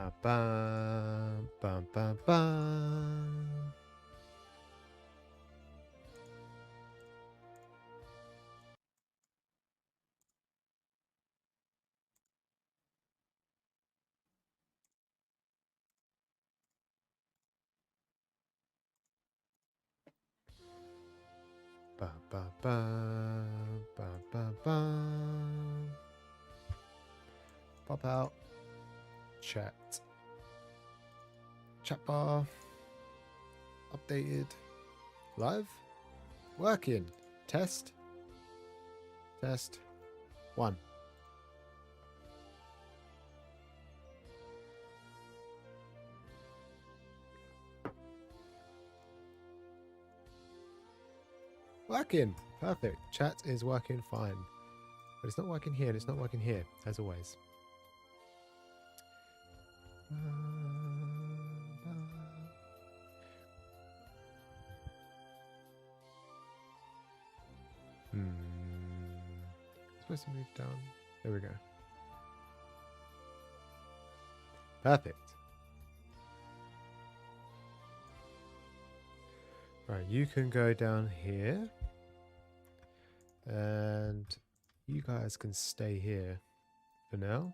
Bum, bum, bum, bum. Bum, bum, bum, bum, bum, bum. Pop out. Chat. Chat bar. Updated. Live. Working. Test. Test. 1. Working. Perfect. Chat is working fine. But it's not working here and it's not working here, as always. Supposed to move down. There we go. Perfect. Right, you can go down here. And you guys can stay here for now.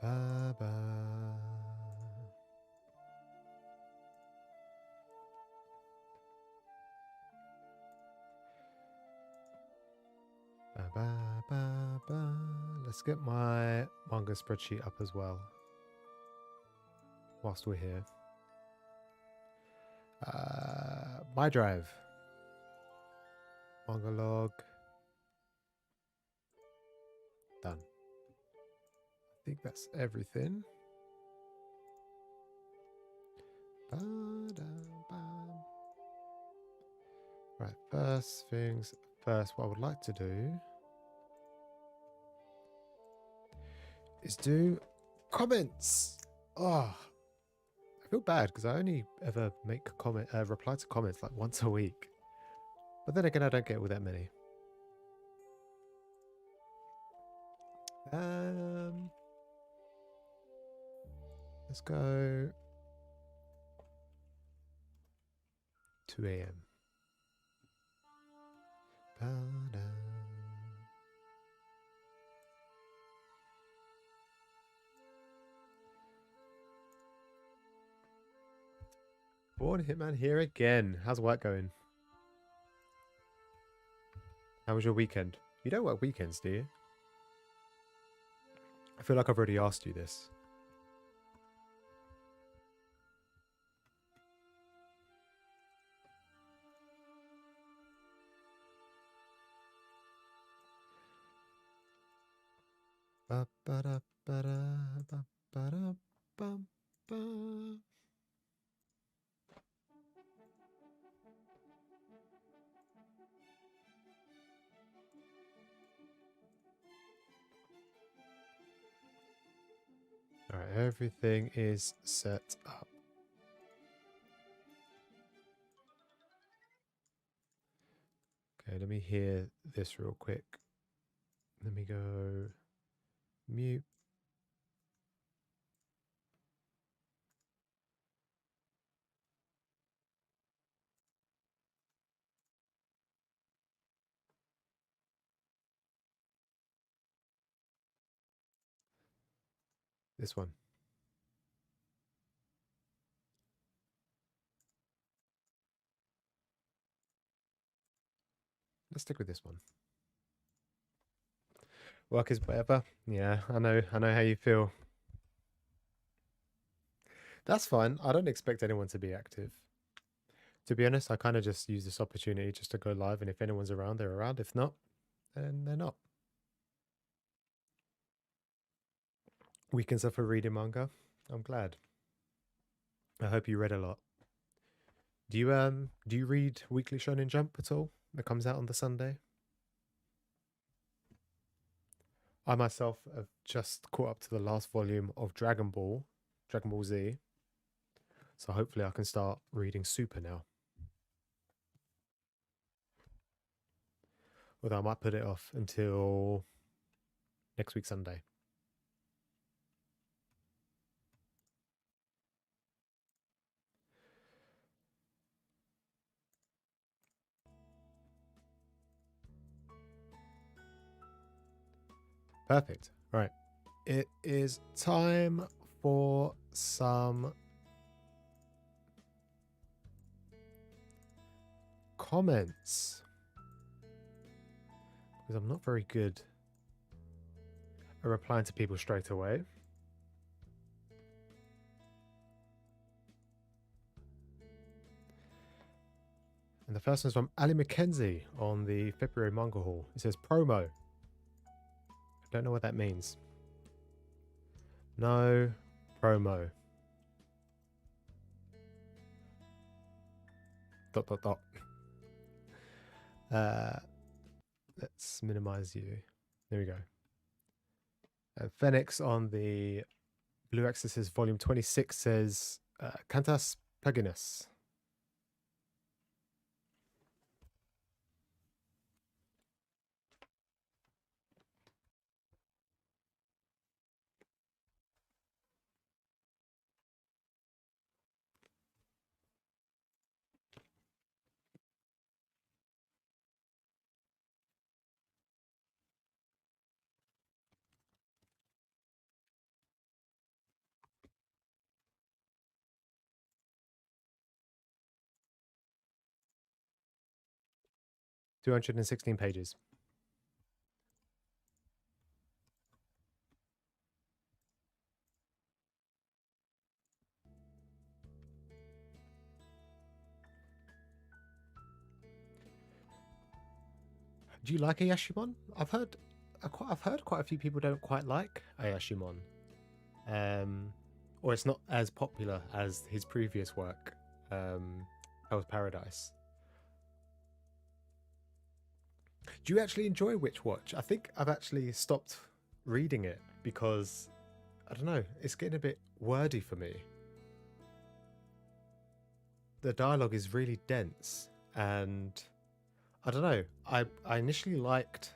Ba ba. Ba ba ba ba. Let's get my manga spreadsheet up as well. Whilst we're here. My drive. Manga log. Done. I think that's everything. Right, first things first, what I would like to do is do comments. Oh, I feel bad because I only ever make reply to comments like once a week. But then again, I don't get all that many. Let's go 2 a.m. Born Hitman here again. How's work going? How was your weekend? You don't work weekends, do you? I feel like I've already asked you this. Ba ba da ba da ba ba da bum ba. All right, everything is set up. Okay, let me hear this real quick. Let me go mute. This one. Let's stick with this one. Work is whatever. Yeah, I know how you feel. That's fine. I don't expect anyone to be active. To be honest, I kind of just use this opportunity just to go live, and if anyone's around, they're around. If not, then they're not. Weekends are for reading manga. I'm glad. I hope you read a lot. Do you read Weekly Shonen Jump at all? That comes out on the Sunday. I myself have just caught up to the last volume of Dragon Ball Z. So hopefully I can start reading Super now. Although I might put it off until next week Sunday. Perfect. Right. It is time for some comments. Because I'm not very good at replying to people straight away. And the first one's from Ali McKenzie on the February Manga Haul. It says promo. I don't know what that means. No promo. ... Let's minimize you. There we go. Phoenix on the Blue Exorcist Volume 26 says Cantas Paginus. 216 pages. Do you like Ayashimon? I've heard quite a few people don't quite like Ayashimon, or it's not as popular as his previous work, Hell's Paradise. Do you actually enjoy Witch Watch? I think I've actually stopped reading it because I don't know, it's getting a bit wordy for me. The dialogue is really dense, and I don't know. I initially liked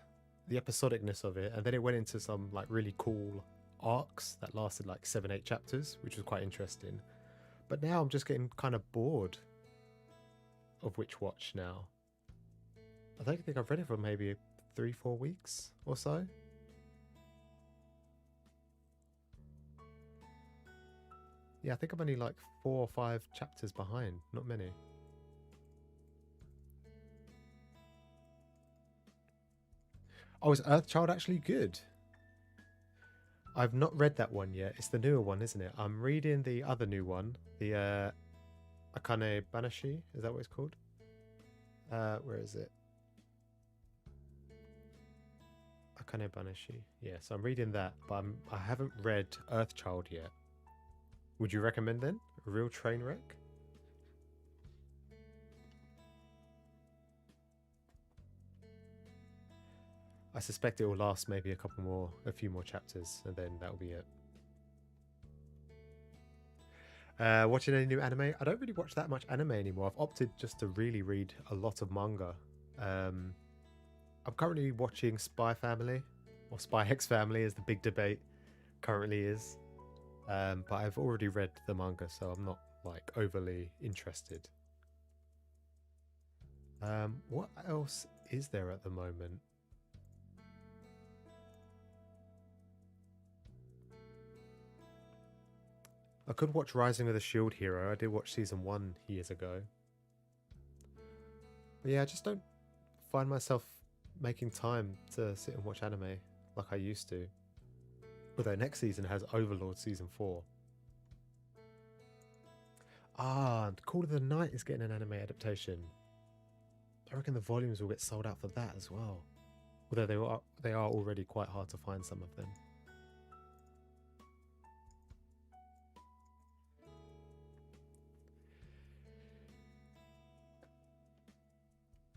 the episodicness of it, and then it went into some like really cool arcs that lasted like 7-8 chapters, which was quite interesting. But now I'm just getting kind of bored of Witch Watch now. I don't think I've read it for maybe 3-4 weeks or so. Yeah, I think I'm only like 4 or 5 chapters behind, not many. Oh, is Earthchild actually good? I've not read that one yet. It's the newer one, isn't it? I'm reading the other new one, the Akane Banashi. Is that what it's called? Where is it? Akane Banashi. Yeah, so I'm reading that, but I haven't read Earthchild yet. Would you recommend then? A real train wreck? I suspect it will last maybe a few more chapters, and then that'll be it. Watching any new anime? I don't really watch that much anime anymore. I've opted just to really read a lot of manga. I'm currently watching Spy Family, or Spy X Family as the big debate currently is. But I've already read the manga, so I'm not like overly interested. What else is there at the moment? I could watch Rising of the Shield Hero. I did watch season 1 years ago. But yeah, I just don't find myself making time to sit and watch anime like I used to. Although next season has Overlord season 4. Ah, Call of the Night is getting an anime adaptation. I reckon the volumes will get sold out for that as well. Although they are already quite hard to find, some of them.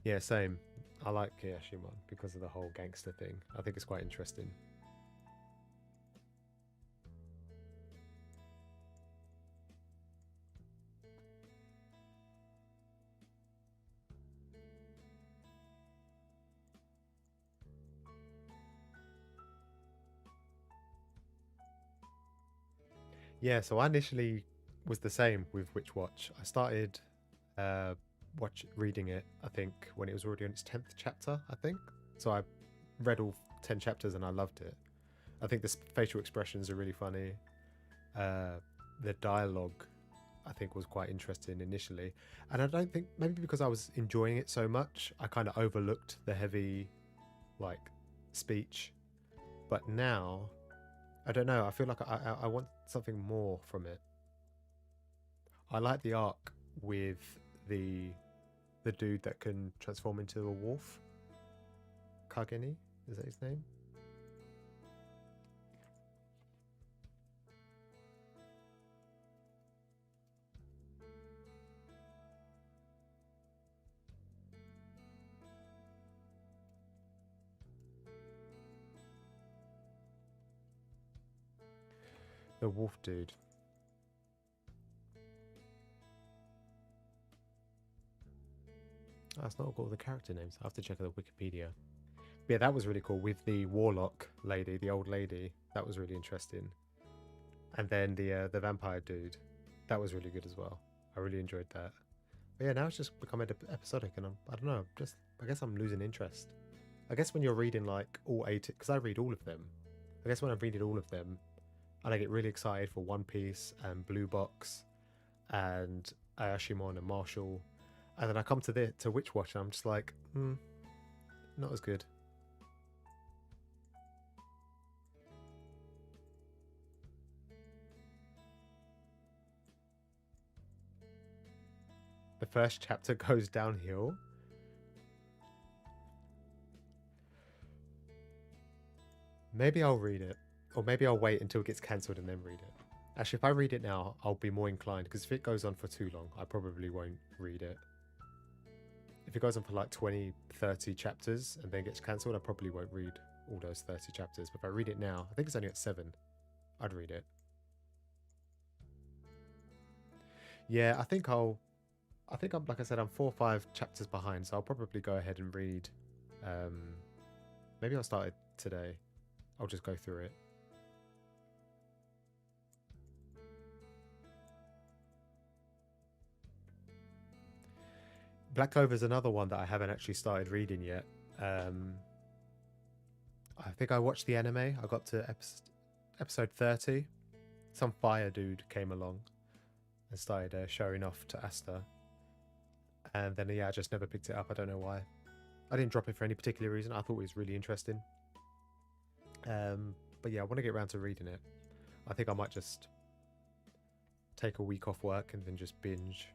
Yeah, same. I like Kiyashimon because of the whole gangster thing. I think it's quite interesting. Yeah, so I initially was the same with Witch Watch. I started reading it, I think, when it was already on its 10th chapter, I think. So I read all 10 chapters and I loved it. I think the facial expressions are really funny. The dialogue, I think, was quite interesting initially. And I don't think, maybe because I was enjoying it so much, I kind of overlooked the heavy, like, speech. But now, I don't know, I feel like I want something more from it. I like the arc with the dude that can transform into a wolf. Kageni, is that his name? The wolf dude. That's not all the character names. I have to check the Wikipedia. But yeah, that was really cool with the warlock lady, the old lady. That was really interesting. And then the vampire dude, that was really good as well. I really enjoyed that. But yeah, now it's just become episodic, and I don't know. I guess I'm losing interest. I guess when you're reading like all 8, because I read all of them. I guess when I've read all of them, and I get really excited for One Piece and Blue Box and Ayashimon and Marshall, and then I come to Witch Watch and I'm just like, not as good. The first chapter goes downhill. Maybe I'll read it, or maybe I'll wait until it gets cancelled and then read it. Actually, if I read it now, I'll be more inclined, because if it goes on for too long, I probably won't read it. If it goes on for like 20, 30 chapters and then gets cancelled, I probably won't read all those 30 chapters. But if I read it now, I think it's only at 7, I'd read it. Yeah, I think I'm, like I said, I'm 4 or 5 chapters behind, so I'll probably go ahead and read. Maybe I'll start it today. I'll just go through it. Black Clover is another one that I haven't actually started reading yet. I think I watched the anime. I got to episode 30. Some fire dude came along and started showing off to Asta. And then, yeah, I just never picked it up. I don't know why. I didn't drop it for any particular reason. I thought it was really interesting. But yeah, I want to get around to reading it. I think I might just take a week off work and then just binge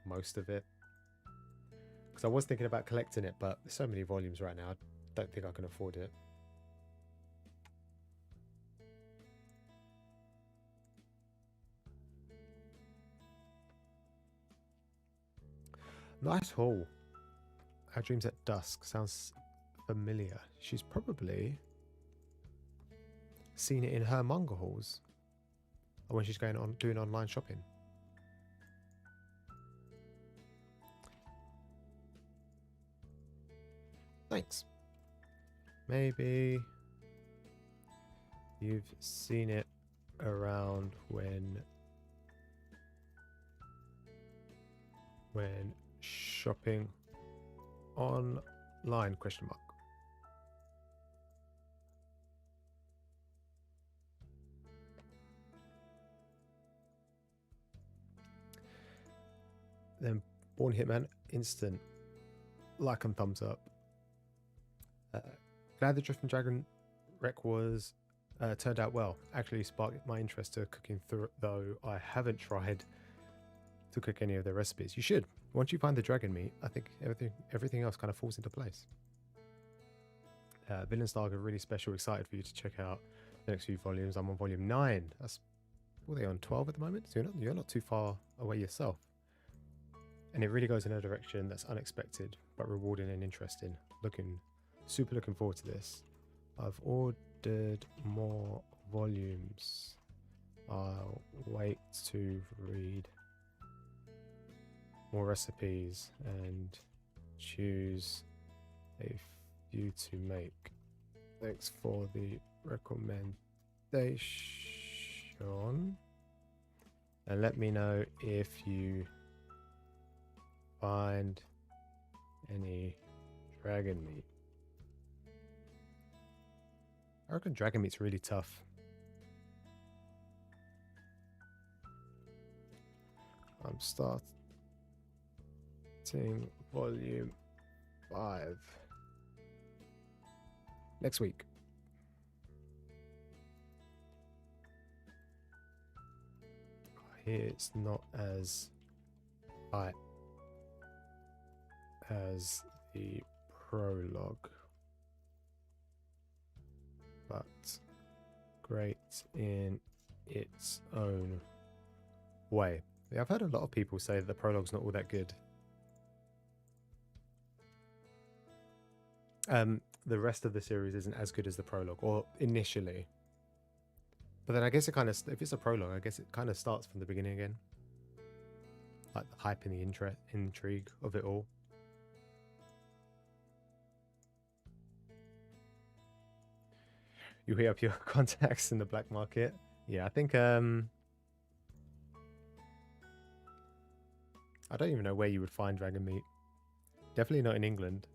most of it. Because I was thinking about collecting it, but there's so many volumes right now, I don't think I can afford it. Nice haul. Our Dreams at Dusk sounds familiar. She's probably seen it in her manga hauls, or when she's going on doing online shopping. Thanks. Maybe you've seen it around when shopping online, question mark. Then Born Hitman, instant like and thumbs up. Glad the Drift and Dragon Wreck was turned out well. Actually sparked my interest to cooking, though I haven't tried to cook any of the recipes. You should. Once you find the dragon meat, I think everything else kind of falls into place. Villain Saga, really special. Excited for you to check out the next few volumes. I'm on volume 9. What are they on, 12 at the moment? So you're not too far away yourself. And it really goes in a direction that's unexpected, but rewarding and interesting. Super looking forward to this. I've ordered more volumes. I'll wait to read more recipes and choose a few to make. Thanks for the recommendation. And let me know if you find any dragon meat. I reckon dragon meat's really tough. I'm starting volume 5 next week. Here it's not as high as the prologue, but great in its own way. Yeah, I've heard a lot of people say that the prologue's not all that good. The rest of the series isn't as good as the prologue, or initially. But then I guess it kind of, if it's a prologue, I guess it kind of starts from the beginning again. Like the hype and the intrigue of it all. You hit up your contacts in the black market. Yeah, I think, I don't even know where you would find dragon meat. Definitely not in England.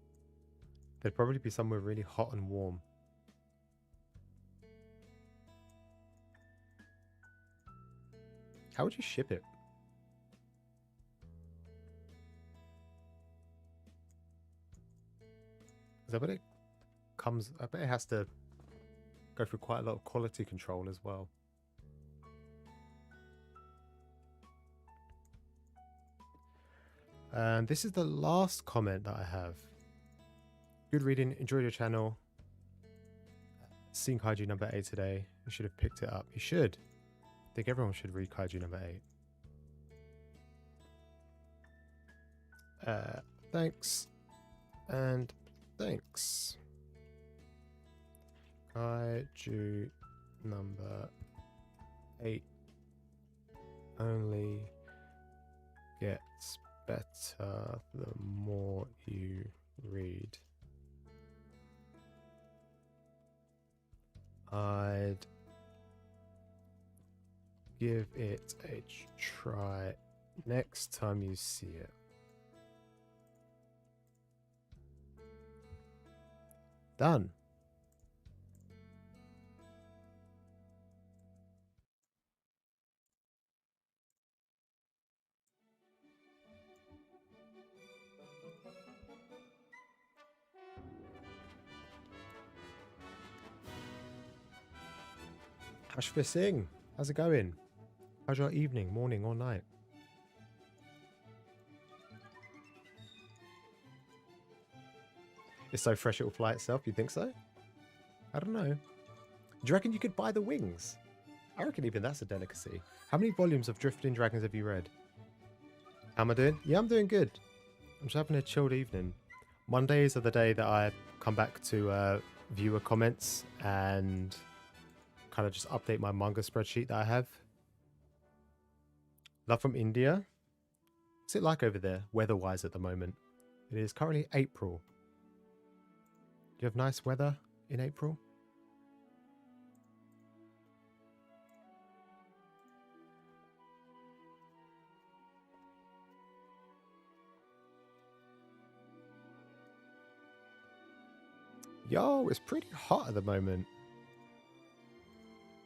There'd probably be somewhere really hot and warm. How would you ship it? I bet it comes, I bet it has to go through quite a lot of quality control as well. And this is the last comment that I have. Good reading, enjoyed your channel. Seen Kaiju number 8 today. You should have picked it up. You should. I think everyone should read Kaiju number 8. Thanks. And thanks. Kaiju number 8 only gets better the more you read. I'd give it a try next time you see it. Done. Hash for Sing. How's it going? How's your evening, morning, or night? It's so fresh it will fly itself. You think so? I don't know. Do you reckon you could buy the wings? I reckon even that's a delicacy. How many volumes of Drifting Dragons have you read? How am I doing? Yeah, I'm doing good. I'm just having a chilled evening. Mondays are the day that I come back to viewer comments and kind of just update my manga spreadsheet that I have. Love from India. What's it like over there, weather-wise at the moment? It is currently April. Do you have nice weather in April? Yo, it's pretty hot at the moment.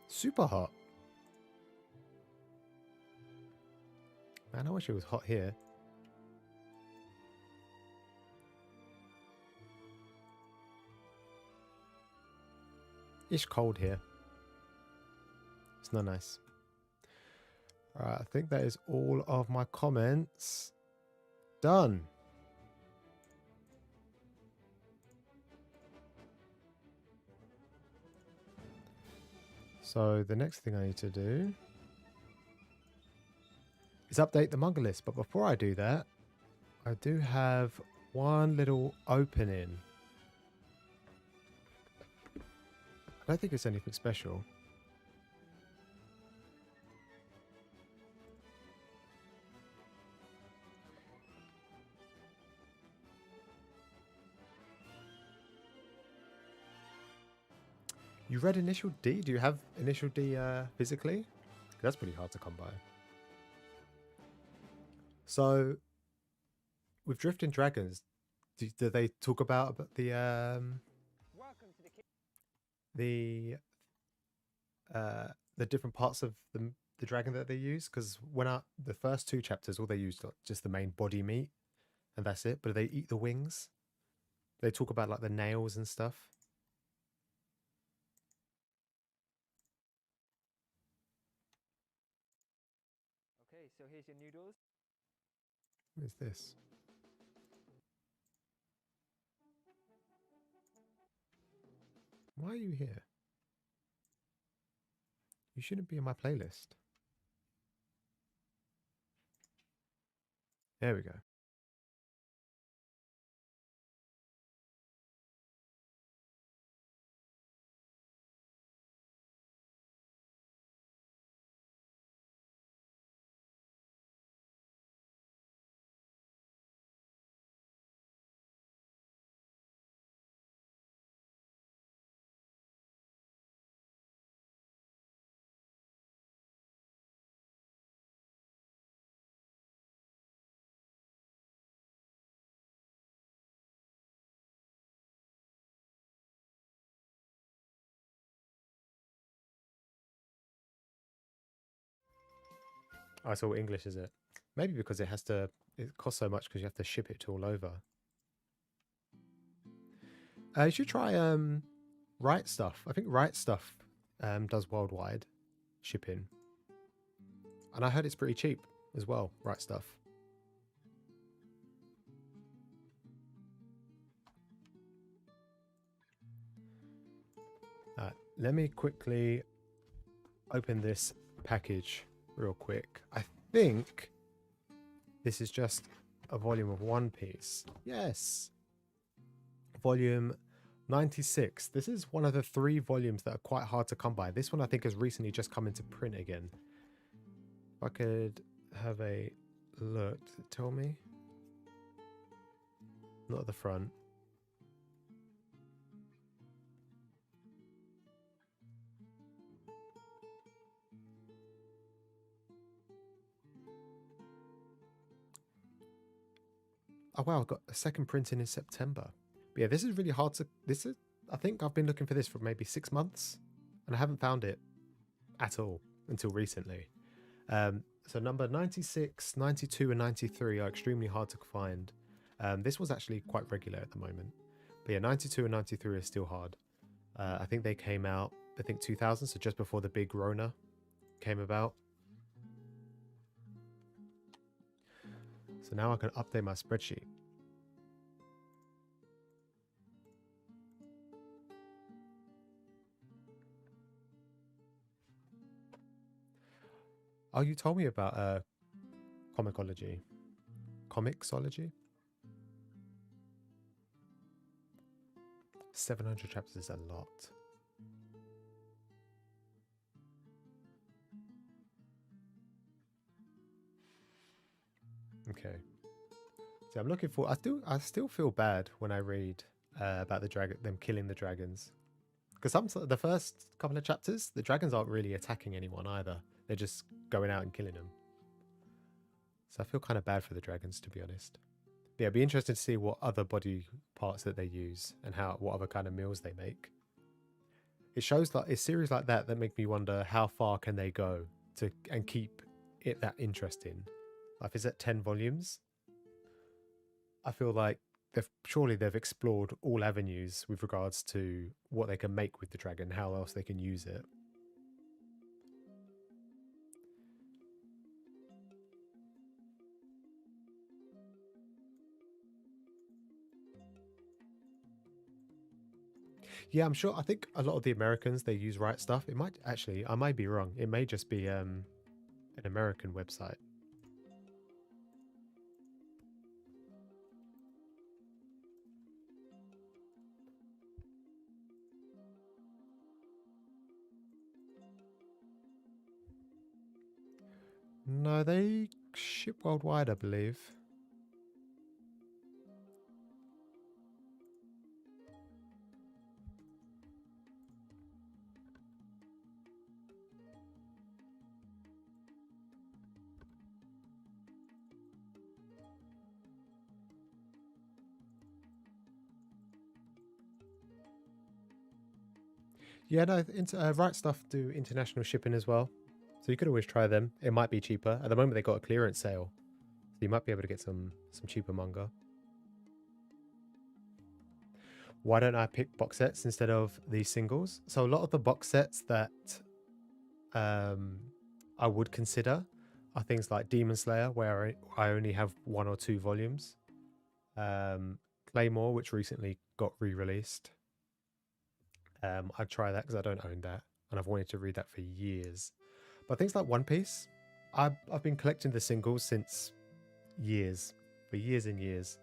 Super hot. Man, I wish it was hot here. It's cold here. It's not nice. Alright, I think that is all of my comments. Done. So the next thing I need to do is update the manga list. But before I do that, I do have one little opening. I don't think it's anything special. You read Initial D? Do you have Initial D physically? That's pretty hard to come by. So with Drifting Dragons, do they talk about the the different parts of the dragon that they use? Because when I the first two chapters, all they used just the main body meat, and that's it. But they eat the wings. They talk about like the nails and stuff. Okay, so here's your noodles. What is this? Why are you here? You shouldn't be in my playlist. There we go. Oh, it's all English, is it? Maybe because it costs so much because you have to ship it to all over. You should try Right Stuff. I think Right Stuff does worldwide shipping. And I heard it's pretty cheap as well, Right Stuff. Let me quickly open this package real quick. I think this is just a volume of One Piece. Yes. Volume 96. This is one of the 3 volumes that are quite hard to come by. This one I think has recently just come into print again. If I could have a look. Does it tell me? Not at the front. Oh wow, I've got a second printing in September. But yeah, this is really hard to... I think I've been looking for this for maybe 6 months. And I haven't found it at all until recently. So number 96, 92 and 93 are extremely hard to find. This was actually quite regular at the moment. But yeah, 92 and 93 are still hard. I think they came out, I think 2000, so just before the big Rona came about. So now I can update my spreadsheet. Oh, you told me about Comixology. Comixology? 700 chapters is a lot. Okay. So I'm looking for... I still feel bad when I read about them killing the dragons. Because the first couple of chapters, the dragons aren't really attacking anyone either. They're just going out and killing them. So I feel kind of bad for the dragons, to be honest. But yeah, it'd be interesting to see what other body parts that they use and what other kind of meals they make. It shows like it's series like that make me wonder how far can they go and keep it that interesting. Like, is it 10 volumes? I feel like they've explored all avenues with regards to what they can make with the dragon, how else they can use it. Yeah, I'm sure. I think a lot of the Americans, they use Right Stuff. It might actually, I might be wrong. It may just be an American website. No, they ship worldwide, I believe. Yeah, no, Right Stuff do international shipping as well. So you could always try them. It might be cheaper. At the moment, they got a clearance sale. So you might be able to get some cheaper manga. Why don't I pick box sets instead of the singles? So a lot of the box sets that I would consider are things like Demon Slayer, where I only have 1 or 2 volumes. Claymore, which recently got re-released. I'd try that because I don't own that, and I've wanted to read that for years. But things like One Piece, I've been collecting the singles since years, for years and years.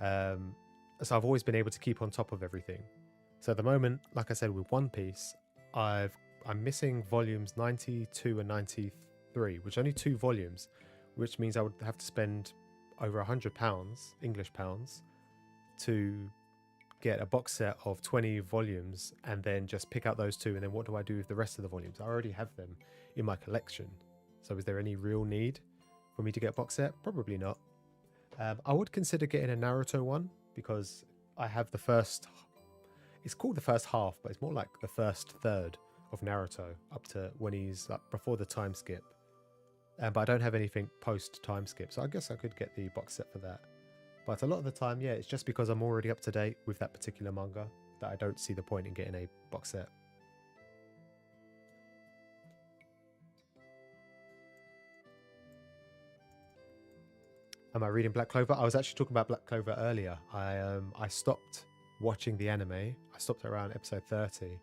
So I've always been able to keep on top of everything. So at the moment, like I said, with One Piece, I'm missing volumes 92 and 93, which are only 2 volumes, which means I would have to spend over £100 English pounds to get a box set of 20 volumes and then just pick out those 2, and then what do I do with the rest of the volumes? I already have them in my collection, so is there any real need for me to get a box set? Probably not. I would consider getting a Naruto one because I have the first, it's called the first half, but it's more like the first third of Naruto up to when he's like before the time skip, but I don't have anything post time skip, so I guess I could get the box set for that. But a lot of the time, yeah, it's just because I'm already up to date with that particular manga that I don't see the point in getting a box set. Am I reading Black Clover? I was actually talking about Black Clover earlier. I stopped watching the anime. I stopped around episode 30.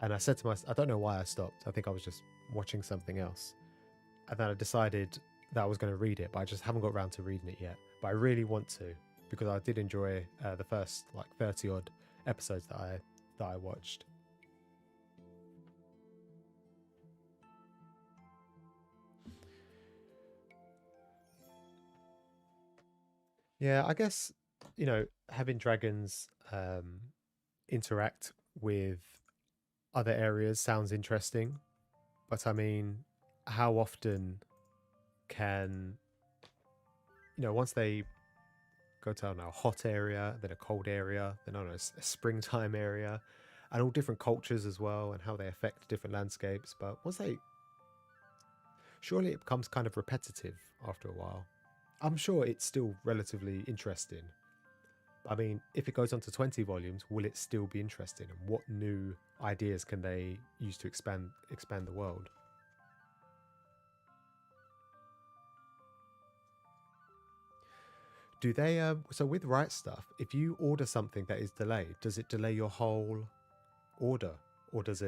And I said to myself, I don't know why I stopped. I think I was just watching something else. And then I decided that I was going to read it, but I just haven't got around to reading it yet. But I really want to, because I did enjoy the first like 30 odd episodes that I watched. Yeah, I guess, having dragons interact with other areas sounds interesting. But I mean, how often can, once they go to, I don't know, a hot area, then a cold area, then, I don't know, a springtime area, and all different cultures as well, and how they affect different landscapes. But surely it becomes kind of repetitive after a while. I'm sure it's still relatively interesting. I mean, if it goes on to 20 volumes, will it still be interesting? And what new ideas can they use to expand the world? Do they so with Right Stuff, if you order something that is delayed, does it delay your whole order, or did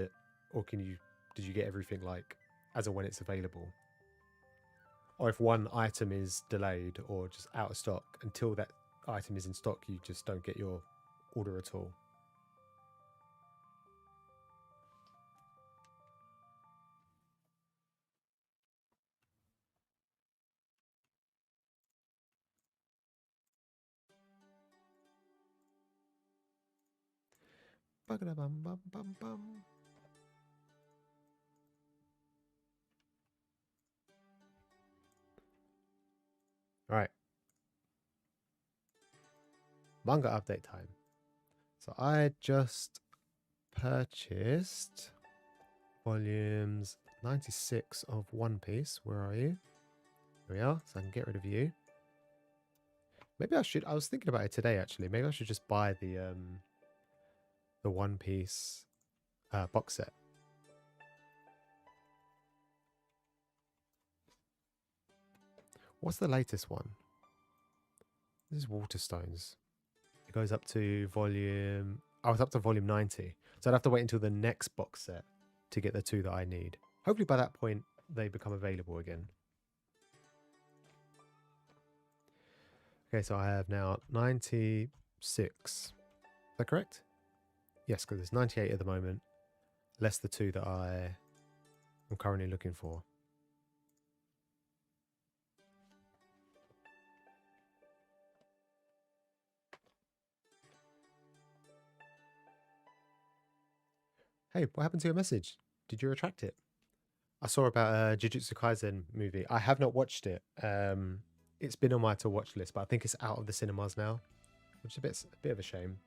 you get everything like as and when it's available? Or if one item is delayed or just out of stock, until that item is in stock, you just don't get your order at all? All right, manga update time. So I just purchased volumes 96 of One Piece. Where are you? Here we are, so I can get rid of you. Maybe I was thinking about it today actually. Maybe I should just buy the One Piece box set. What's the latest one? This is Waterstones. It goes up to volume... I was up to volume 90. So I'd have to wait until the next box set to get the 2 that I need. Hopefully by that point, they become available again. Okay, so I have now 96. Is that correct? Yes, because there's 98 at the moment. Less the 2 that I am currently looking for. Hey, what happened to your message? Did you retract it? I saw about a Jujutsu Kaisen movie. I have not watched it. It's been on my to watch list, but I think it's out of the cinemas now, which is a bit of a shame.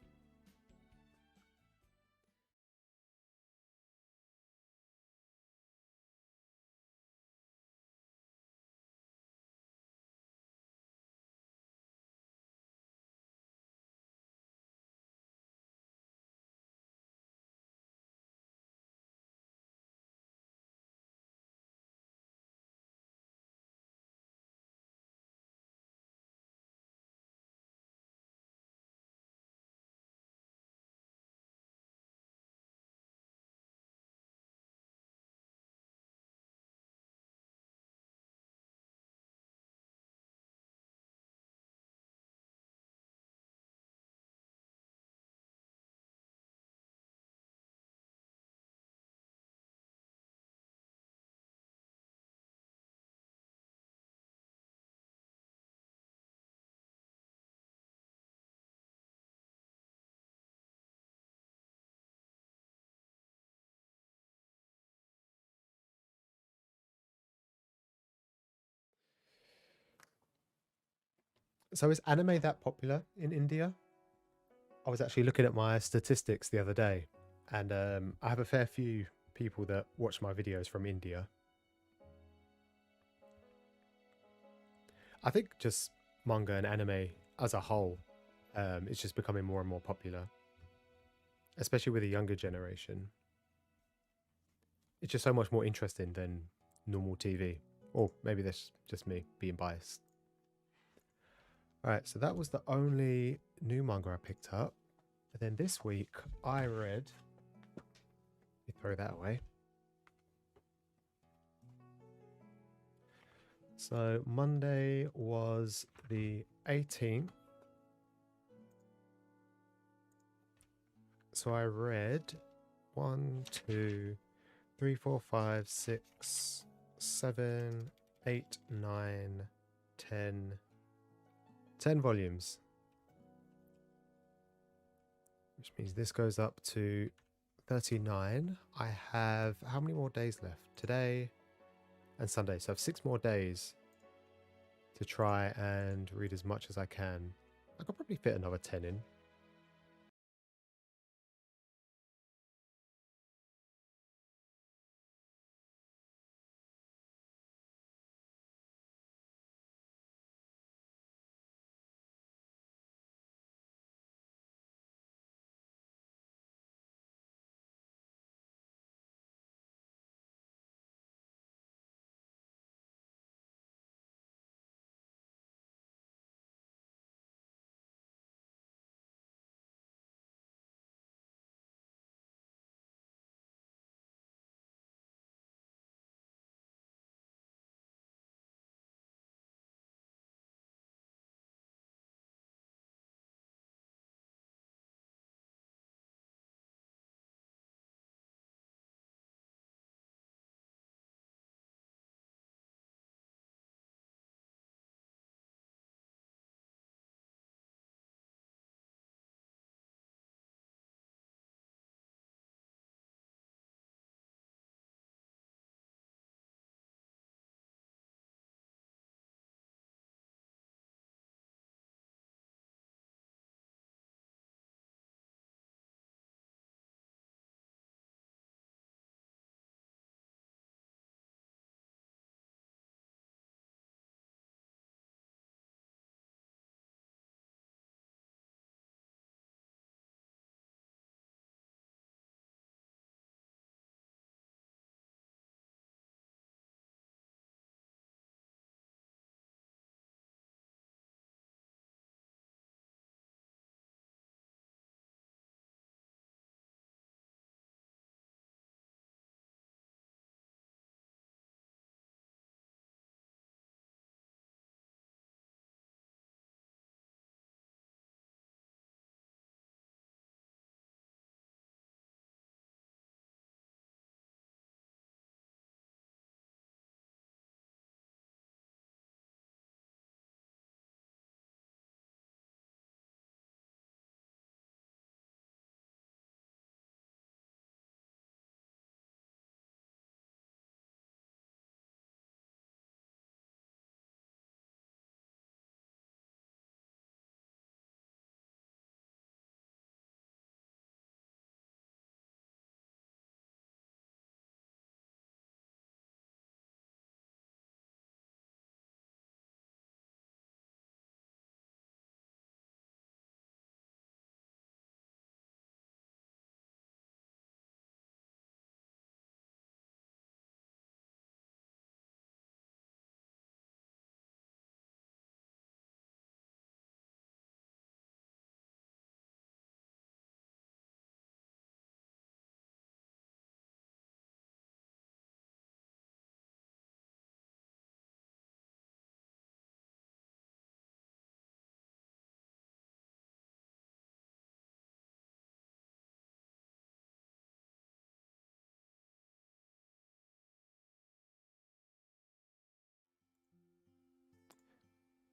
So is anime that popular in India? I was actually looking at my statistics the other day, and I have a fair few people that watch my videos from India. I think just manga and anime as a whole, it's just becoming more and more popular, especially with the younger generation. It's just so much more interesting than normal TV. Or maybe that's just me being biased. All right, so that was the only new manga I picked up. And then this week I read. Let me throw that away. So Monday was the 18th. So I read 1, 2, 3, 4, 5, 6, 7, 8, 9, 10. 10 volumes. Which means this goes up to 39. I have how many more days left? Today and Sunday. So I have 6 more days to try and read as much as I can. I could probably fit another 10 in.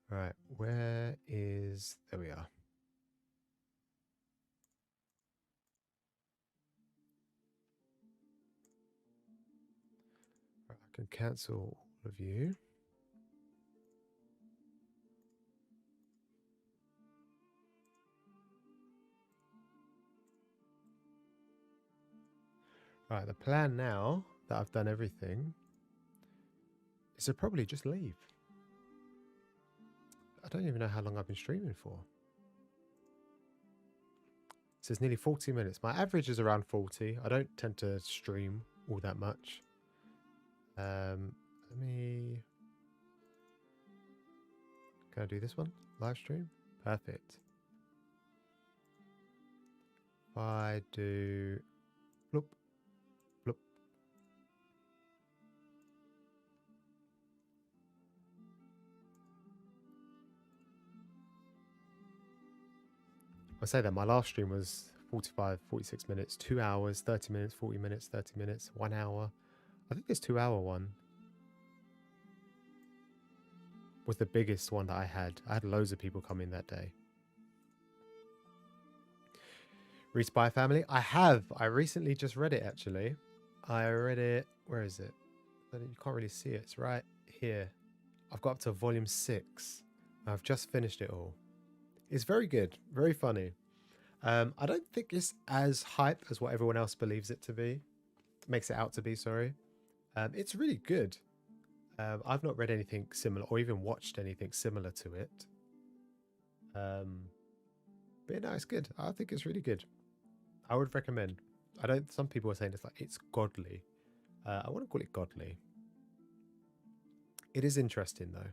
Right, where is. There we are. Right, I can cancel all of you. Right, the plan now that I've done everything is to probably just leave. I don't even know how long I've been streaming for. So it's nearly 40 minutes. My average is around 40. I don't tend to stream all that much. Let me... Can I do this one? Live stream? Perfect. If I do... Bloop. Bloop. I say that my last stream was 45, 46 minutes, 2 hours, 30 minutes, 40 minutes, 30 minutes, 1 hour. I think this 2-hour one was the biggest one that I had. I had loads of people come in that day. Read Spy Family? I have. I recently just read it, actually. I read it... Where is it? You can't really see it. It's right here. I've got up to volume 6. I've just finished it all. It's very good. Very funny. I don't think it's as hype as what everyone else believes it to be. Makes it out to be, sorry. It's really good. I've not read anything similar or even watched anything similar to it. But yeah, no, it's good. I think it's really good. I would recommend. Some people are saying it's godly. I want to call it godly. It is interesting though.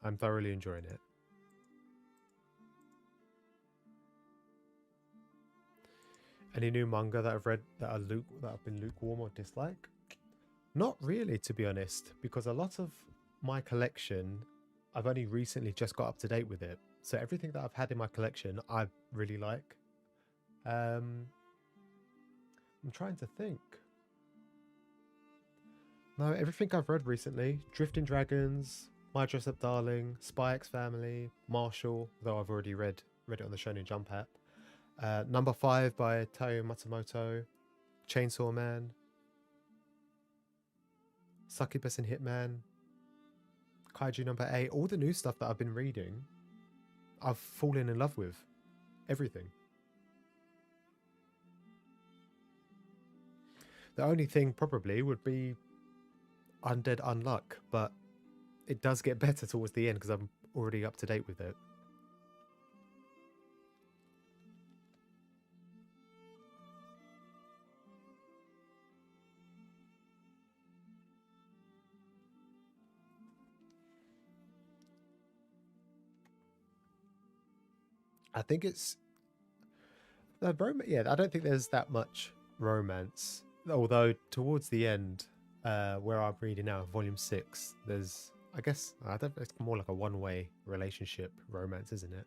I'm thoroughly enjoying it. Any new manga that I've read that have been lukewarm or dislike? Not really, to be honest, because a lot of my collection, I've only recently just got up to date with it. So everything that I've had in my collection, I really like. I'm trying to think. No, everything I've read recently, Drifting Dragons, My Dress Up Darling, Spy X Family, Marshall, though I've already read it on the Shonen Jump app. Number 5 by Taiyo Matsumoto, Chainsaw Man, Succubus and Hitman, Kaiju number 8, all the new stuff that I've been reading, I've fallen in love with. Everything. The only thing probably would be Undead Unluck, but it does get better towards the end because I'm already up to date with it. I think it's... yeah, I don't think there's that much romance. Although towards the end, where I'm reading now, volume 6, there's... I guess, it's more like a one-way relationship romance, isn't it?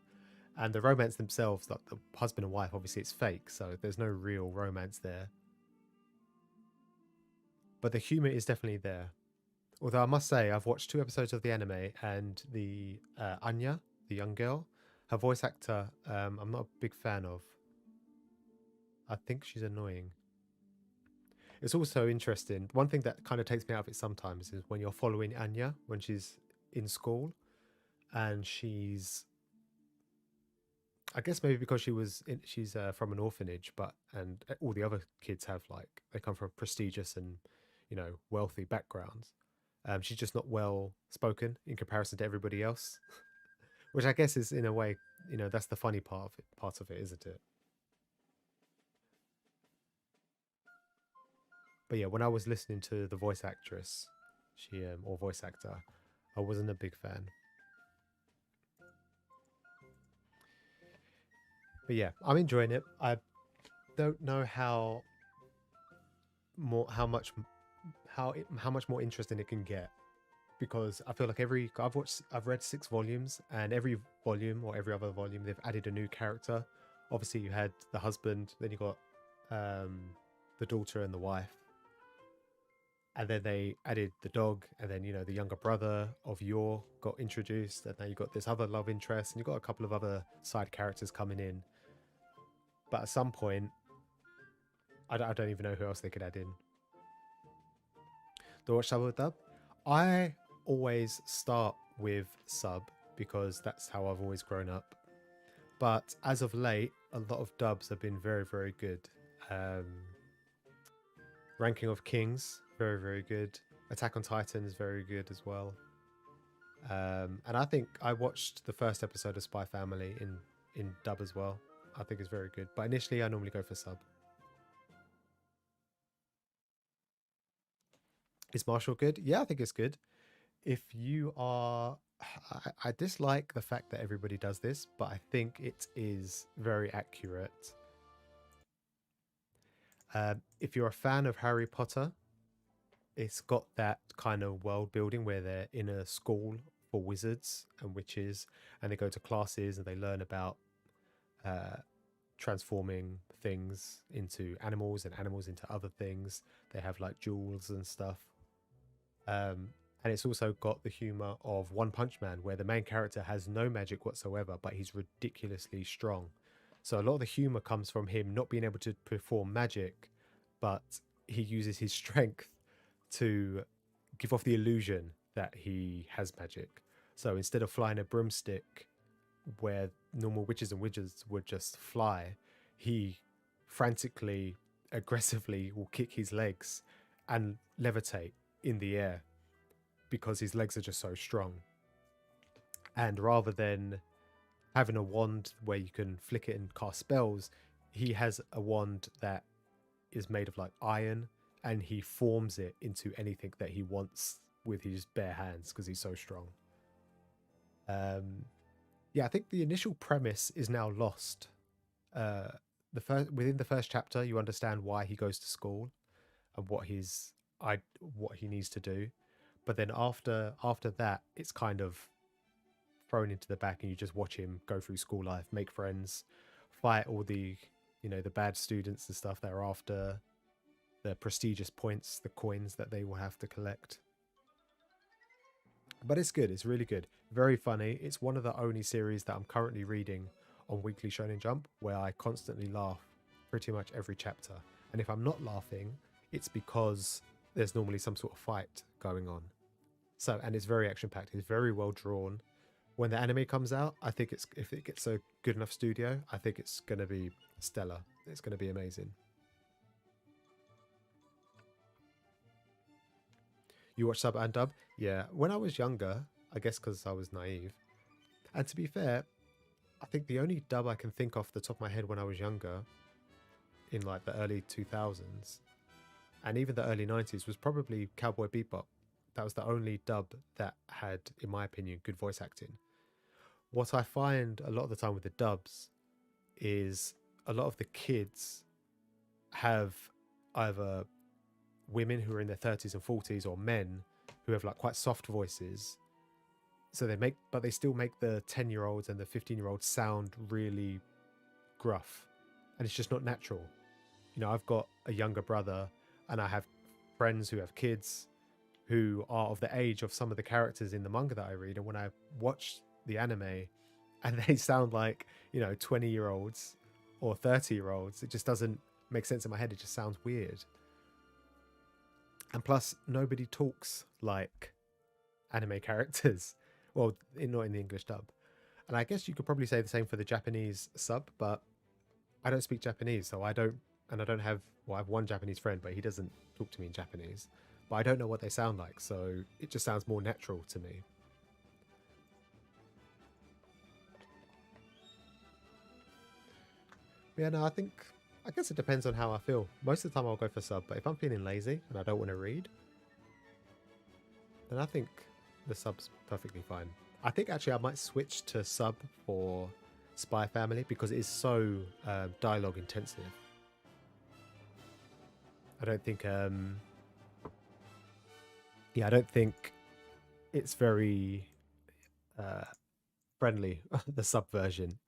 And the romance themselves, like the husband and wife, obviously it's fake, so there's no real romance there. But the humor is definitely there. Although I must say, I've watched 2 episodes of the anime, and the Anya, the young girl, her voice actor, I'm not a big fan of. I think she's annoying. It's also interesting. One thing that kind of takes me out of it sometimes is when you're following Anya when she's in school, and she's... I guess maybe because she's from an orphanage, and all the other kids they come from prestigious and wealthy backgrounds. She's just not well spoken in comparison to everybody else, which I guess is in a way, that's the funny part of it, isn't it? But yeah, when I was listening to the voice actress, or voice actor, I wasn't a big fan. But yeah, I'm enjoying it. I don't know how much more interesting it can get, because I feel like I've read 6 volumes, and every volume or every other volume they've added a new character. Obviously, you had the husband, then you got the daughter and the wife, and then they added the dog, and then the younger brother of Yor got introduced, and now you got this other love interest, and you got a couple of other side characters coming in. But at some point, I don't even know who else they could add in. Do I watch sub or dub? I always start with sub because that's how I've always grown up. But as of late, a lot of dubs have been very, very good. Ranking of Kings, very, very good. Attack on Titan is very good as well. And I think I watched the first episode of Spy Family in dub as well. I think it's very good. But initially, I normally go for sub. Is Marshall good? Yeah, I think it's good. If you are, I dislike the fact that everybody does this, but I think it is very accurate. If you're a fan of Harry Potter, it's got that kind of world building where they're in a school for wizards and witches, and they go to classes and they learn about transforming things into animals and animals into other things. They have like jewels and stuff. And it's also got the humor of One Punch Man, where the main character has no magic whatsoever, but he's ridiculously strong. So a lot of the humor comes from him not being able to perform magic, but he uses his strength to give off the illusion that he has magic. So instead of flying a broomstick where normal witches and wizards would just fly, he frantically, aggressively will kick his legs and levitate in the air because his legs are just so strong. And rather than having a wand where you can flick it and cast spells, he has a wand that is made of like iron, and he forms it into anything that he wants with his bare hands because he's so strong. Yeah, I think the initial premise is now lost. Within the first chapter, you understand why he goes to school and what he needs to do, but then after that, it's kind of thrown into the back, and you just watch him go through school life, make friends, fight all the the bad students and stuff that are after the prestigious points, the coins that they will have to collect. But it's good. It's really good. Very funny. It's one of the only series that I'm currently reading on Weekly Shonen Jump where I constantly laugh pretty much every chapter. And if I'm not laughing, it's because there's normally some sort of fight going on. So, and it's very action packed. It's very well drawn. When the anime comes out, I think if it gets a good enough studio, I think it's going to be stellar. It's going to be amazing. You watch sub and dub? Yeah. When I was younger, I guess because I was naive. And to be fair, I think the only dub I can think off the top of my head when I was younger, in like the early 2000s, and even the early 90s, was probably Cowboy Bebop. That was the only dub that had, in my opinion, good voice acting. What I find a lot of the time with the dubs is a lot of the kids have either women who are in their 30s and 40s or men who have like quite soft voices. So they still make the 10-year-olds and the 15-year-olds sound really gruff. And it's just not natural. I've got a younger brother and I have friends who have kids who are of the age of some of the characters in the manga that I read. And when I watch the anime and they sound like, 20-year-olds or 30-year-olds, it just doesn't make sense in my head. It just sounds weird. And plus, nobody talks like anime characters. Well, not in the English dub. And I guess you could probably say the same for the Japanese sub, but I don't speak Japanese, so I have one Japanese friend, but he doesn't talk to me in Japanese. But I don't know what they sound like, so it just sounds more natural to me. Yeah, no, I guess it depends on how I feel. Most of the time I'll go for sub, but if I'm feeling lazy and I don't want to read, then I think the sub's perfectly fine. I think actually I might switch to sub for Spy Family because it is so dialogue intensive. I don't think I don't think it's very friendly, the sub version.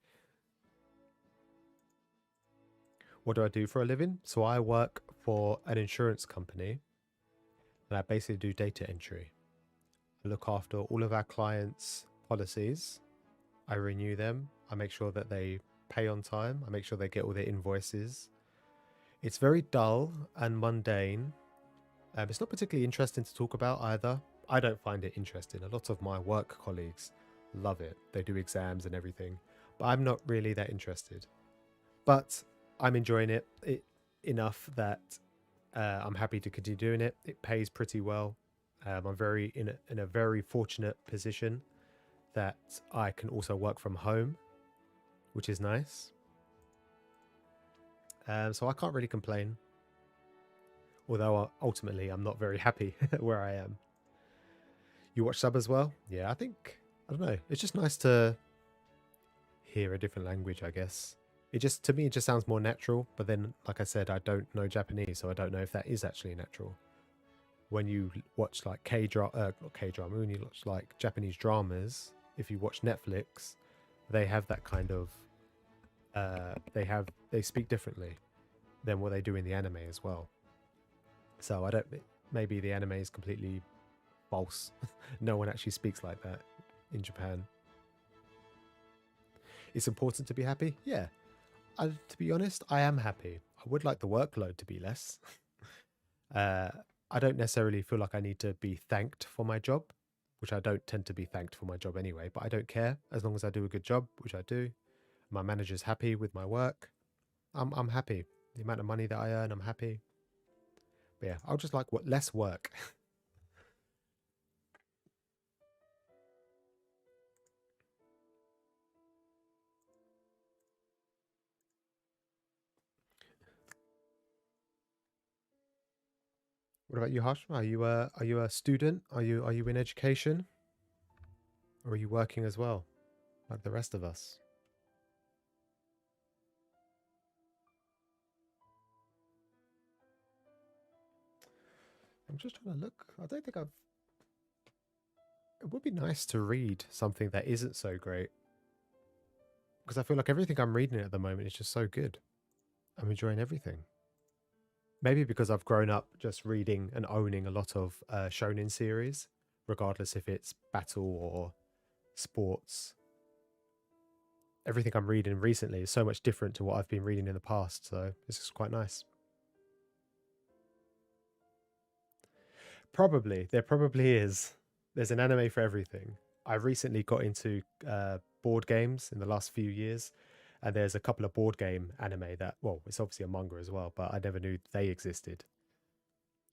What do I do for a living? So I work for an insurance company and I basically do data entry. I look after all of our clients' policies. I renew them. I make sure that they pay on time. I make sure they get all their invoices. It's very dull and mundane. It's not particularly interesting to talk about either. I don't find it interesting. A lot of my work colleagues love it. They do exams and everything, but I'm not really that interested. But I'm enjoying it enough that I'm happy to continue doing it. It pays pretty well. I'm very in a very fortunate position that I can also work from home, which is nice. So I can't really complain. Although ultimately I'm not very happy where I am. You watch sub as well? Yeah, I don't know. It's just nice to hear a different language, I guess. It just, to me, it just sounds more natural. But then, like I said, I don't know Japanese, so I don't know if that is actually natural. When you watch like not K-drama, when you watch like Japanese dramas, if you watch Netflix, they have that kind of, they speak differently than what they do in the anime as well. So I don't, maybe the anime is completely false. No one actually speaks like that in Japan. It's important to be happy. Yeah. To be honest, I am happy. I would like the workload to be less. I don't necessarily feel like I need to be thanked for my job, which I don't tend to be thanked for my job anyway, but I don't care as long as I do a good job, which I do. My manager's happy with my work. I'm happy. The amount of money that I earn, I'm happy. But yeah, I'll just like less work. What about you, Harsh? Are you a student? Are you in education? Or are you working as well, like the rest of us? I'm just trying to look. I don't think I've. It would be nice to read something that isn't so great. Because I feel like everything I'm reading at the moment is just so good. I'm enjoying everything. Maybe because I've grown up just reading and owning a lot of shonen series, regardless if it's battle or sports. Everything I'm reading recently is so much different to what I've been reading in the past, so this is quite nice. Probably. There probably is. There's an anime for everything. I recently got into board games in the last few years, and there's a couple of board game anime that, well, it's obviously a manga as well, but I never knew they existed.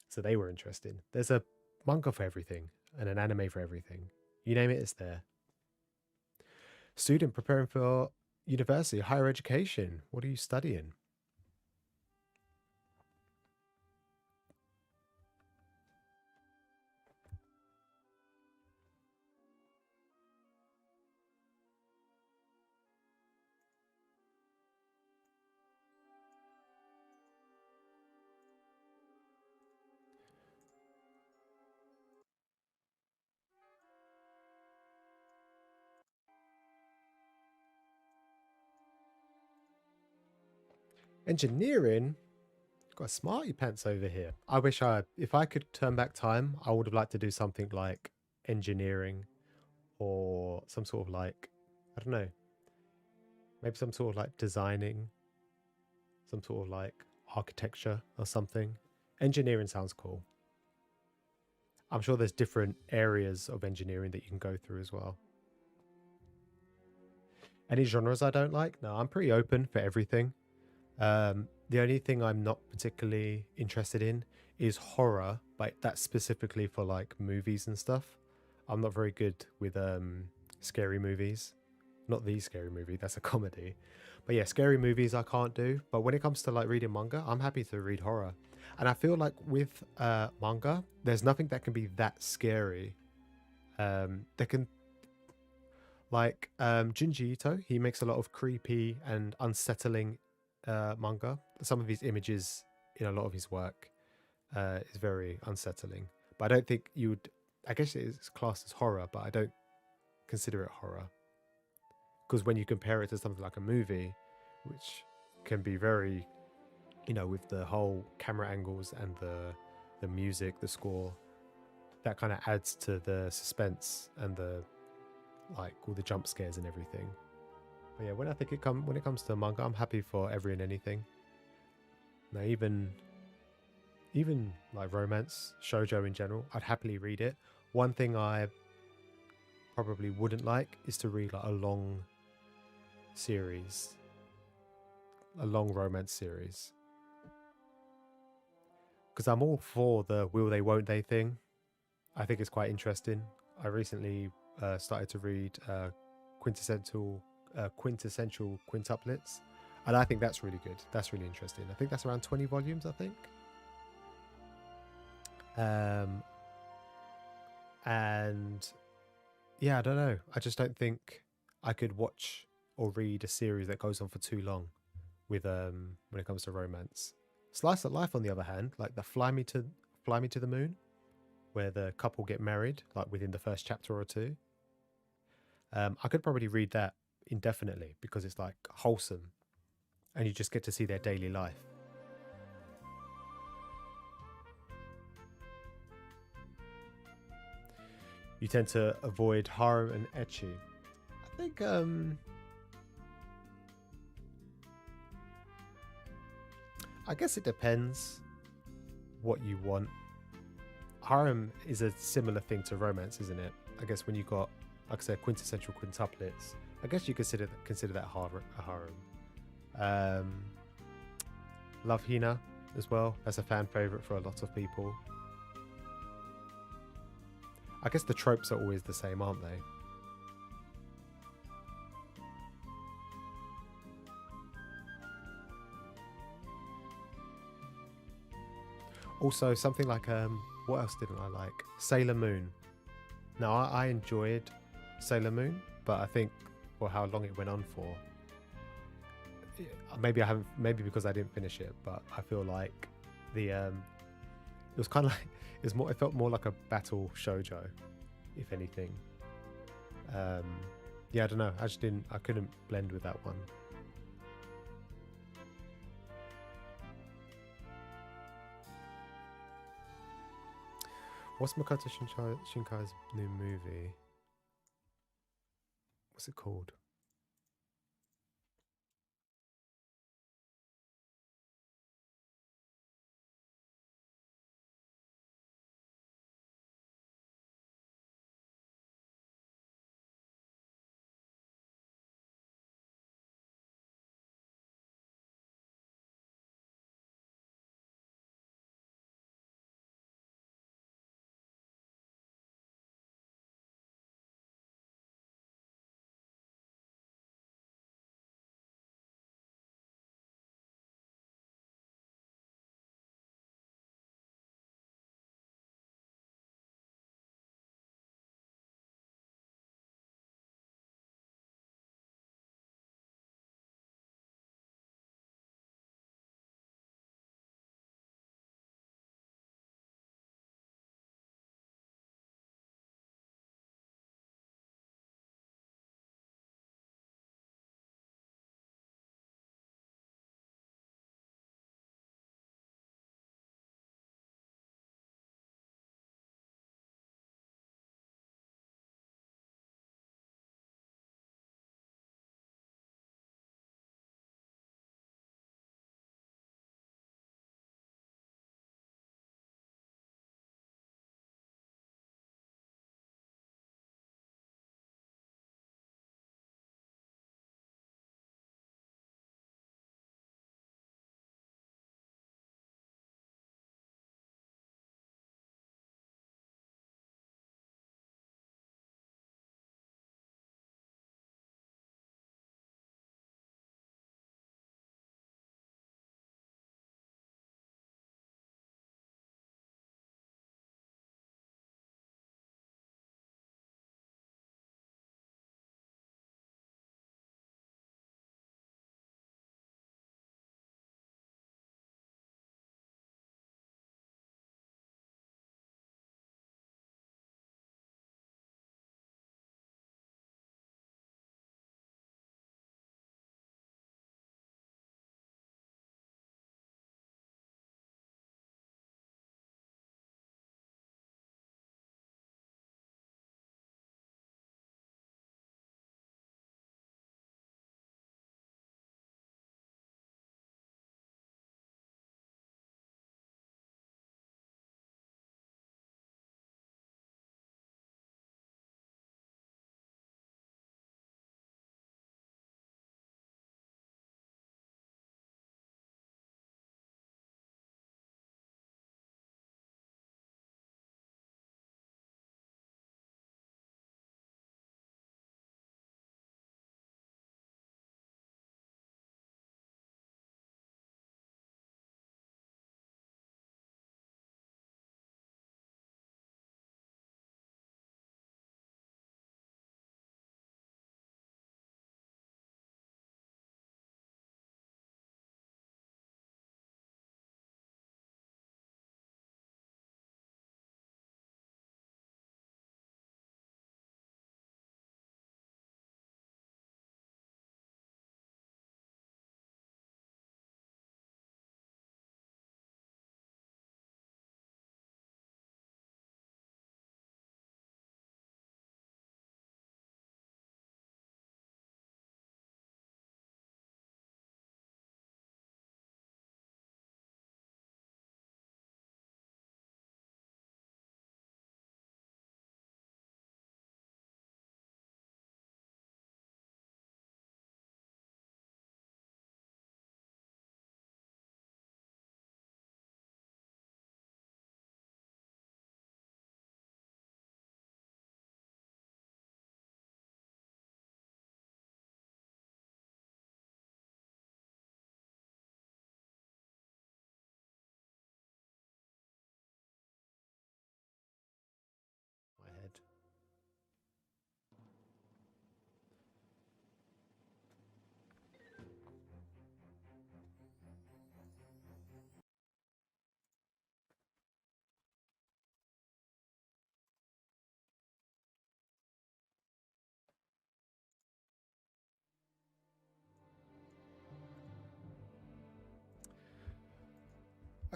So they were interesting. There's a manga for everything and an anime for everything. You name it, it's there. Student preparing for university, higher education. What are you studying? Engineering? Got a smarty pants over here. I wish if I could turn back time, I would have liked to do something like engineering or some sort of like, I don't know, maybe some sort of like designing, some sort of like architecture or something. Engineering sounds cool. I'm sure there's different areas of engineering that you can go through as well. Any genres I don't like? No, I'm pretty open for everything. The only thing I'm not particularly interested in is horror, but that's specifically for like movies and stuff. I'm not very good with scary movies. Not the scary movie, that's a comedy. But yeah, scary movies I can't do. But when it comes to like reading manga, I'm happy to read horror. And I feel like with manga, there's nothing that can be that scary. That can Junji Ito, he makes a lot of creepy and unsettling manga. Some of his images in a lot of his work is very unsettling. But I don't think you would. I guess it is classed as horror, but I don't consider it horror because when you compare it to something like a movie, which can be very, with the whole camera angles and the music, the score, that kind of adds to the suspense and the like all the jump scares and everything. But yeah, when it comes to manga, I'm happy for every and anything. Now, even like romance, shoujo in general, I'd happily read it. One thing I probably wouldn't like is to read like a long series, a long romance series, because I'm all for the will they, won't they thing. I think it's quite interesting. I recently started to read quintessential quintuplets, and I think that's really good. That's really interesting. I think that's around 20 volumes, I think. And yeah, I don't know. I just don't think I could watch or read a series that goes on for too long with when it comes to romance. Slice of Life, on the other hand, like the Fly Me to the Moon, where the couple get married, like within the first chapter or two. I could probably read that indefinitely because it's like wholesome, and you just get to see their daily life. You tend to avoid harem and ecchi. I think I guess it depends what you want. Harem is a similar thing to romance, isn't it? I guess when you got, like I said, quintessential quintuplets, I guess you consider that a harem. Love Hina as well. That's a fan favorite for a lot of people. I guess the tropes are always the same, aren't they? Also, something like what else didn't I like? Sailor Moon. Now, I enjoyed Sailor Moon, but I think for how long it went on for, maybe because I didn't finish it, but I feel like it was kind of like it felt more like a battle shoujo, if anything. Yeah, I don't know. I couldn't blend with that one. What's Makoto Shinkai's new movie? What's it called?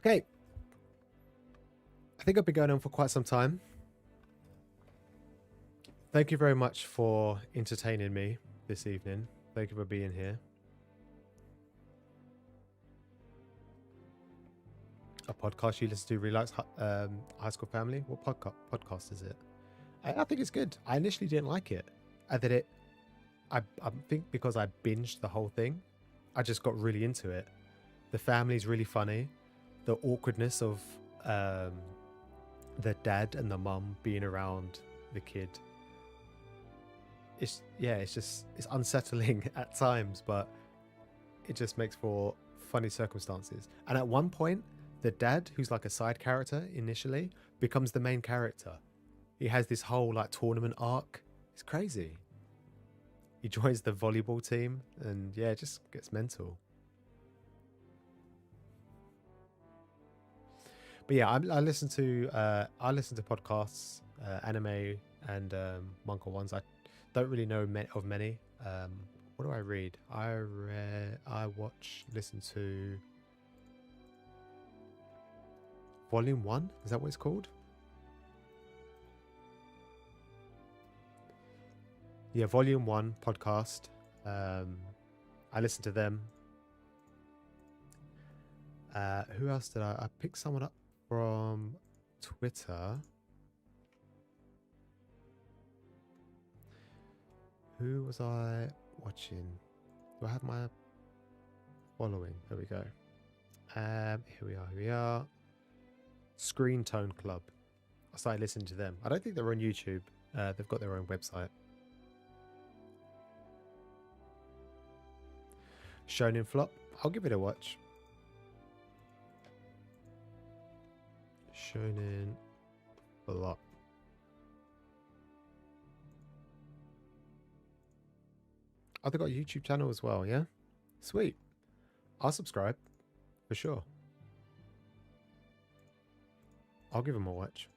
Okay. I think I've been going on for quite some time. Thank you very much for entertaining me this evening. Thank you for being here. A podcast you listen to really likes High School Family. What podcast is it? I think it's good. I initially didn't like it. I think because I binged the whole thing, I just got really into it. The family's really funny. The awkwardness of the dad and the mum being around the kid. It's unsettling at times, but it just makes for funny circumstances. And at one point, the dad, who's like a side character initially, becomes the main character. He has this whole like tournament arc. It's crazy. He joins the volleyball team, and yeah, it just gets mental. But yeah, I listen to podcasts, anime and manga ones. I don't really know of many. What do I read? Listen to Volume 1. Is that what it's called? Yeah, Volume 1 podcast. I listen to them. Who else did I picked someone up from Twitter. Who was I watching? Do I have my following? There we go. Here we are. Screen Tone Club. I started listening to them. I don't think they're on YouTube. They've got their own website. Shonen Flop. I'll give it a watch. Shonen Flop. Oh, they've got a YouTube channel as well, yeah? Sweet. I'll subscribe. For sure. I'll give them a watch.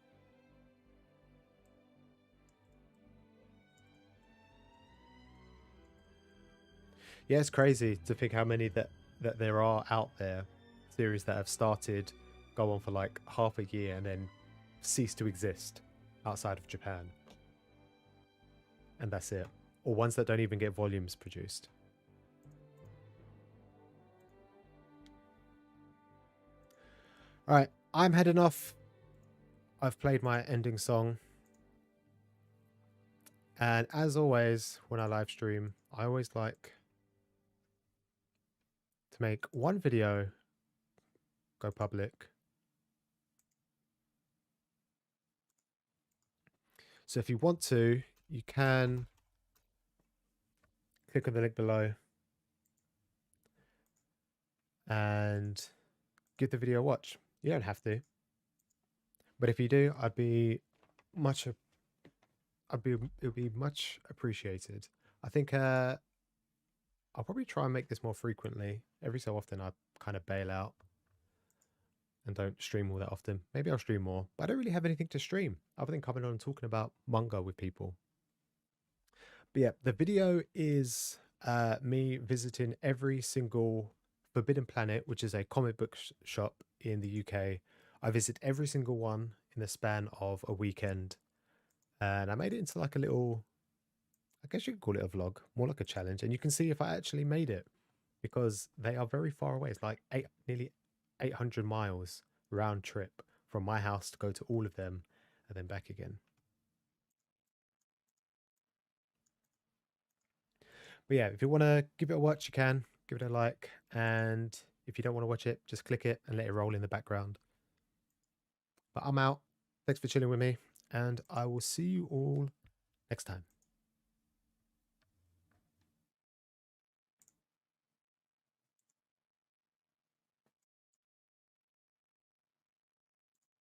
Yeah, it's crazy to think how many that there are out there. Series that have started, go on for like half a year and then cease to exist outside of Japan. And that's it. Or ones that don't even get volumes produced. Alright, I'm heading off. I've played my ending song. And as always, when I live stream, I always like to make one video go public. So if you want to, you can click on the link below and give the video a watch. You don't have to. But if you do, it would be much appreciated. I think I'll probably try and make this more frequently. Every so often I kind of bail out and don't stream all that often. Maybe I'll stream more, but I don't really have anything to stream other than coming on and talking about manga with people. But yeah, the video is me visiting every single Forbidden Planet, which is a comic book shop in the UK. I visit every single one in the span of a weekend. And I made it into like a little, I guess you could call it a vlog, more like a challenge. And you can see if I actually made it because they are very far away. It's like nearly 800 miles round trip from my house to go to all of them and then back again. But yeah, if you want to give it a watch, you can. Give it a like. And if you don't want to watch it, just click it and let it roll in the background. But I'm out. Thanks for chilling with me. And I will see you all next time.